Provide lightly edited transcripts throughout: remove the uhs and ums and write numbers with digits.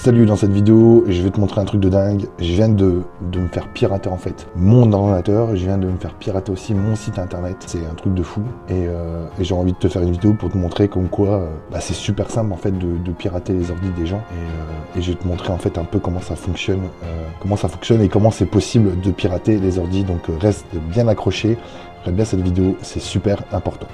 Salut, dans cette vidéo, je vais te montrer un truc de dingue. Je viens de me faire pirater en fait mon ordinateur, je viens de me faire pirater aussi mon site internet. C'est un truc de fou et j'ai envie de te faire une vidéo pour te montrer comme quoi c'est super simple en fait de pirater les ordis des gens et je vais te montrer en fait un peu comment ça fonctionne et comment c'est possible de pirater les ordis. Donc reste bien accroché, regarde bien cette vidéo, c'est super important.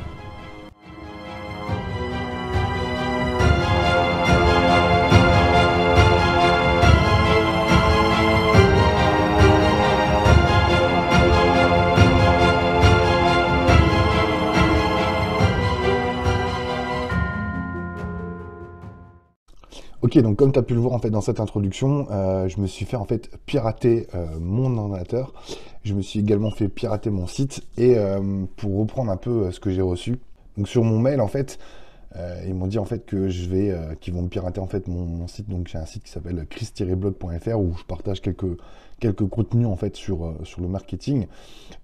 Ok, donc comme tu as pu le voir en fait dans cette introduction, je me suis fait en fait pirater mon ordinateur. Je me suis également fait pirater mon site et pour reprendre un peu ce que j'ai reçu. Donc sur mon mail en fait, ils m'ont dit en fait que qu'ils vont me pirater en fait mon site. Donc j'ai un site qui s'appelle chris-blog.fr où je partage quelques contenus en fait sur le marketing.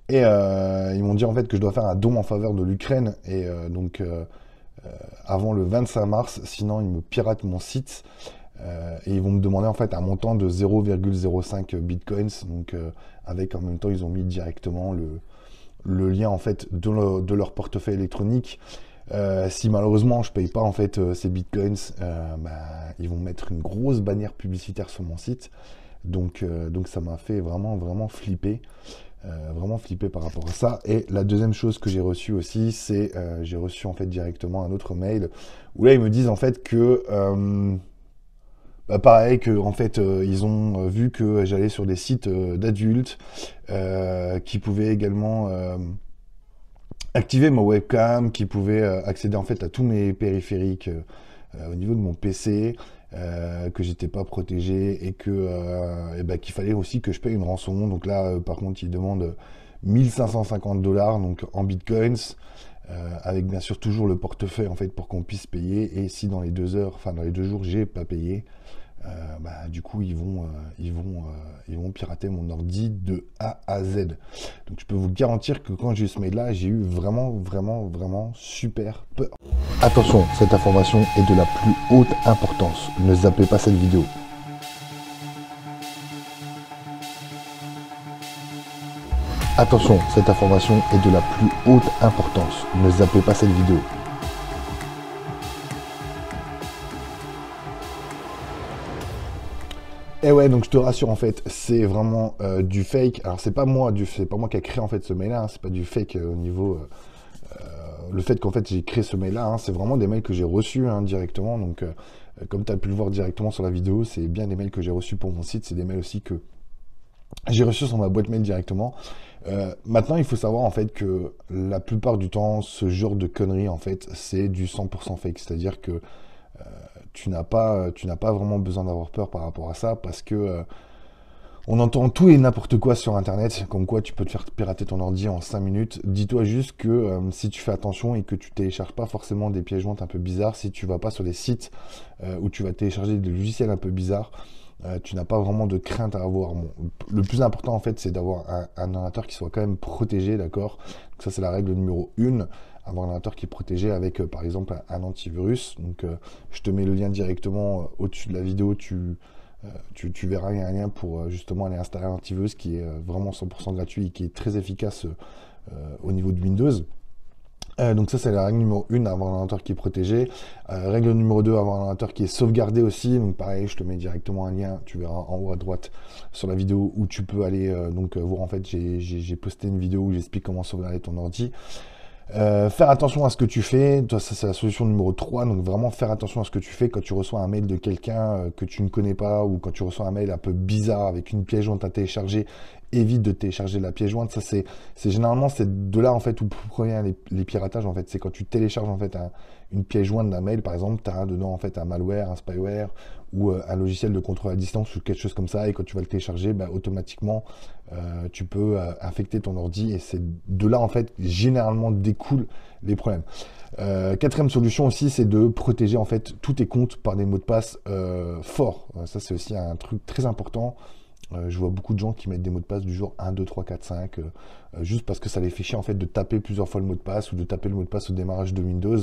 Et ils m'ont dit en fait que je dois faire un don en faveur de l'Ukraine et avant le 25 mars, sinon ils me piratent mon site et ils vont me demander en fait un montant de 0,05 bitcoins. Donc avec en même temps ils ont mis directement le lien en fait de leur portefeuille électronique. Si malheureusement je paye pas en fait ces bitcoins, ils vont mettre une grosse bannière publicitaire sur mon site. Donc ça m'a fait vraiment flipper. Vraiment flippé par rapport à ça. Et la deuxième chose que j'ai reçue aussi, c'est j'ai reçu en fait directement un autre mail où là ils me disent en fait que pareil que en fait ils ont vu que j'allais sur des sites d'adultes qui pouvaient également activer ma webcam, qui pouvaient accéder en fait à tous mes périphériques au niveau de mon PC. Que j'étais pas protégé et qu'il fallait aussi que je paye une rançon. Donc là, par contre, ils demandent 1550 $, donc en bitcoins, avec bien sûr toujours le portefeuille en fait pour qu'on puisse payer. Et si dans les 2 heures, enfin dans les 2 jours, j'ai pas payé, du coup ils vont pirater mon ordi de A à Z. Donc je peux vous garantir que quand j'ai eu ce mail là, j'ai eu vraiment super peur. Attention, cette information est de la plus haute importance, ne zappez pas cette vidéo. Attention, cette information est de la plus haute importance, ne zappez pas cette vidéo. Et ouais, donc je te rassure en fait, c'est vraiment du fake. Alors c'est pas moi qui a créé en fait ce mail là, c'est pas du fake au niveau le fait qu'en fait j'ai créé ce mail là, c'est vraiment des mails que j'ai reçus directement. Donc comme tu as pu le voir directement sur la vidéo, c'est bien des mails que j'ai reçus pour mon site, c'est des mails aussi que j'ai reçus sur ma boîte mail directement. Maintenant, il faut savoir en fait que la plupart du temps, ce genre de conneries en fait, c'est du 100% fake, c'est-à-dire que tu n'as pas vraiment besoin d'avoir peur par rapport à ça parce que on entend tout et n'importe quoi sur internet, comme quoi tu peux te faire pirater ton ordi en 5 minutes. Dis-toi juste que si tu fais attention et que tu télécharges pas forcément des pièges jointes un peu bizarres, si tu vas pas sur des sites où tu vas télécharger des logiciels un peu bizarres, tu n'as pas vraiment de crainte à avoir. Bon, le plus important en fait, c'est d'avoir un ordinateur qui soit quand même protégé, d'accord? Donc ça c'est la règle numéro 1. Avoir un ordinateur qui est protégé avec par exemple un antivirus. Donc je te mets le lien directement au-dessus de la vidéo, tu verras, il y a un lien pour justement aller installer un antivirus qui est vraiment 100% gratuit et qui est très efficace au niveau de Windows. Donc ça c'est la règle numéro 1, avoir un ordinateur qui est protégé. Règle numéro 2, avoir un ordinateur qui est sauvegardé aussi. Donc pareil, je te mets directement un lien, tu verras en haut à droite sur la vidéo où tu peux aller voir en fait, j'ai posté une vidéo où j'explique comment sauvegarder ton ordi. Faire attention à ce que tu fais, ça c'est la solution numéro 3, donc vraiment faire attention à ce que tu fais quand tu reçois un mail de quelqu'un que tu ne connais pas ou quand tu reçois un mail un peu bizarre avec une pièce jointe à télécharger, évite de télécharger la pièce jointe. Ça c'est généralement c'est de là en fait où provient les piratages en fait, c'est quand tu télécharges en fait une pièce jointe d'un mail par exemple, tu as dedans en fait un malware, un spyware ou un logiciel de contrôle à distance ou quelque chose comme ça, et quand tu vas le télécharger, automatiquement tu peux infecter ton ordi et c'est de là en fait généralement découlent les problèmes. Quatrième solution aussi, c'est de protéger en fait tous tes comptes par des mots de passe forts. Ça c'est aussi un truc très important. Je vois beaucoup de gens qui mettent des mots de passe du genre 1, 2, 3, 4, 5, juste parce que ça les fait chier en fait de taper plusieurs fois le mot de passe ou de taper le mot de passe au démarrage de Windows.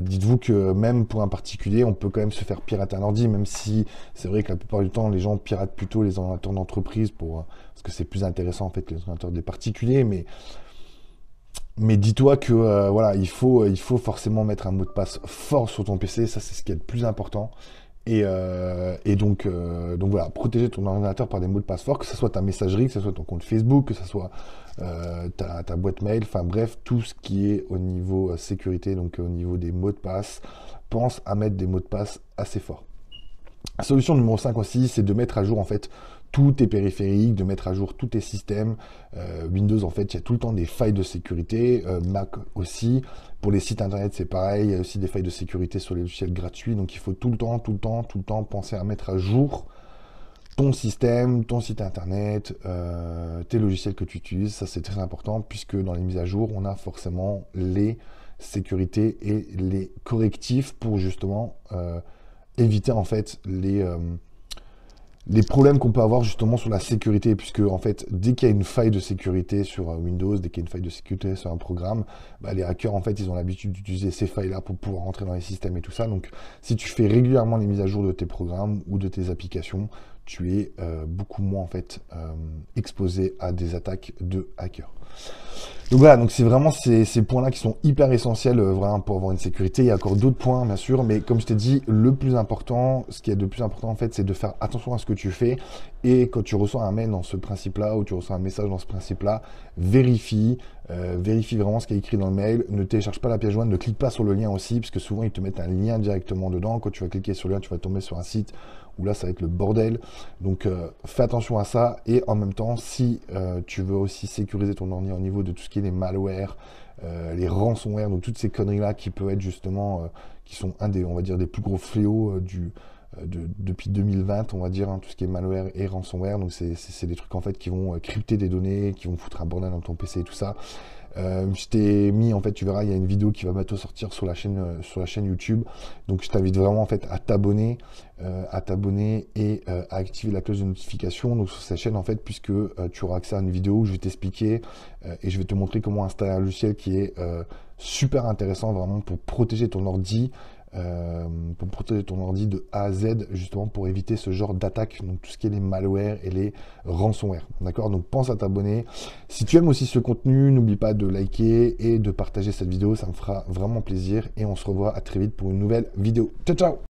Dites-vous que même pour un particulier, on peut quand même se faire pirater un ordi, même si c'est vrai que la plupart du temps, les gens piratent plutôt les ordinateurs d'entreprise parce que c'est plus intéressant en fait que les ordinateurs des particuliers. Mais dis-toi que voilà, il faut forcément mettre un mot de passe fort sur ton PC, ça c'est ce qui est le plus important. Et donc voilà, protéger ton ordinateur par des mots de passe forts, que ce soit ta messagerie, que ce soit ton compte Facebook, que ce soit ta boîte mail, enfin bref, tout ce qui est au niveau sécurité, donc au niveau des mots de passe, pense à mettre des mots de passe assez forts. Solution numéro 5 aussi, c'est de mettre à jour en fait tous tes périphériques, de mettre à jour tous tes systèmes. Windows, en fait, il y a tout le temps des failles de sécurité. Mac aussi. Pour les sites internet, c'est pareil. Il y a aussi des failles de sécurité sur les logiciels gratuits. Donc, il faut tout le temps penser à mettre à jour ton système, ton site internet, tes logiciels que tu utilises. Ça, c'est très important puisque dans les mises à jour, on a forcément les sécurités et les correctifs pour justement éviter en fait les problèmes qu'on peut avoir justement sur la sécurité, puisque en fait, dès qu'il y a une faille de sécurité sur Windows, dès qu'il y a une faille de sécurité sur un programme, bah, les hackers en fait, ils ont l'habitude d'utiliser ces failles-là pour pouvoir rentrer dans les systèmes et tout ça. Donc, si tu fais régulièrement les mises à jour de tes programmes ou de tes applications, tu es beaucoup moins en fait exposé à des attaques de hackers. Donc voilà, donc c'est vraiment ces points-là qui sont hyper essentiels vraiment pour avoir une sécurité. Il y a encore d'autres points, bien sûr, mais comme je t'ai dit, le plus important, ce qui est le plus important en fait, c'est de faire attention à ce que tu fais. Et quand tu reçois un mail dans ce principe-là, ou tu reçois un message dans ce principe-là, vérifie vraiment ce qui est écrit dans le mail. Ne télécharge pas la pièce jointe, ne clique pas sur le lien aussi, parce que souvent ils te mettent un lien directement dedans. Quand tu vas cliquer sur le lien, tu vas tomber sur un site où là ça va être le bordel. Donc fais attention à ça, et en même temps, si tu veux aussi sécuriser ton ordi au niveau de tout ce qui est les malwares, les ransomware, donc toutes ces conneries là qui peuvent être justement qui sont on va dire des plus gros fléaux depuis 2020, on va dire, hein, tout ce qui est malware et ransomware. Donc c'est des trucs en fait qui vont crypter des données, qui vont foutre un bordel dans ton PC et tout ça. Je t'ai mis, en fait, tu verras, il y a une vidéo qui va bientôt sortir sur la chaîne YouTube. Donc, je t'invite vraiment, en fait, à t'abonner et à activer la cloche de notification. Donc, sur cette chaîne, en fait, puisque tu auras accès à une vidéo où je vais t'expliquer et je vais te montrer comment installer un logiciel qui est super intéressant, vraiment, pour protéger ton ordi de A à Z, justement pour éviter ce genre d'attaque, donc tout ce qui est les malwares et les ransomware. D'accord? Donc pense à t'abonner. Si tu aimes aussi ce contenu, n'oublie pas de liker et de partager cette vidéo, ça me fera vraiment plaisir et on se revoit à très vite pour une nouvelle vidéo. Ciao ciao!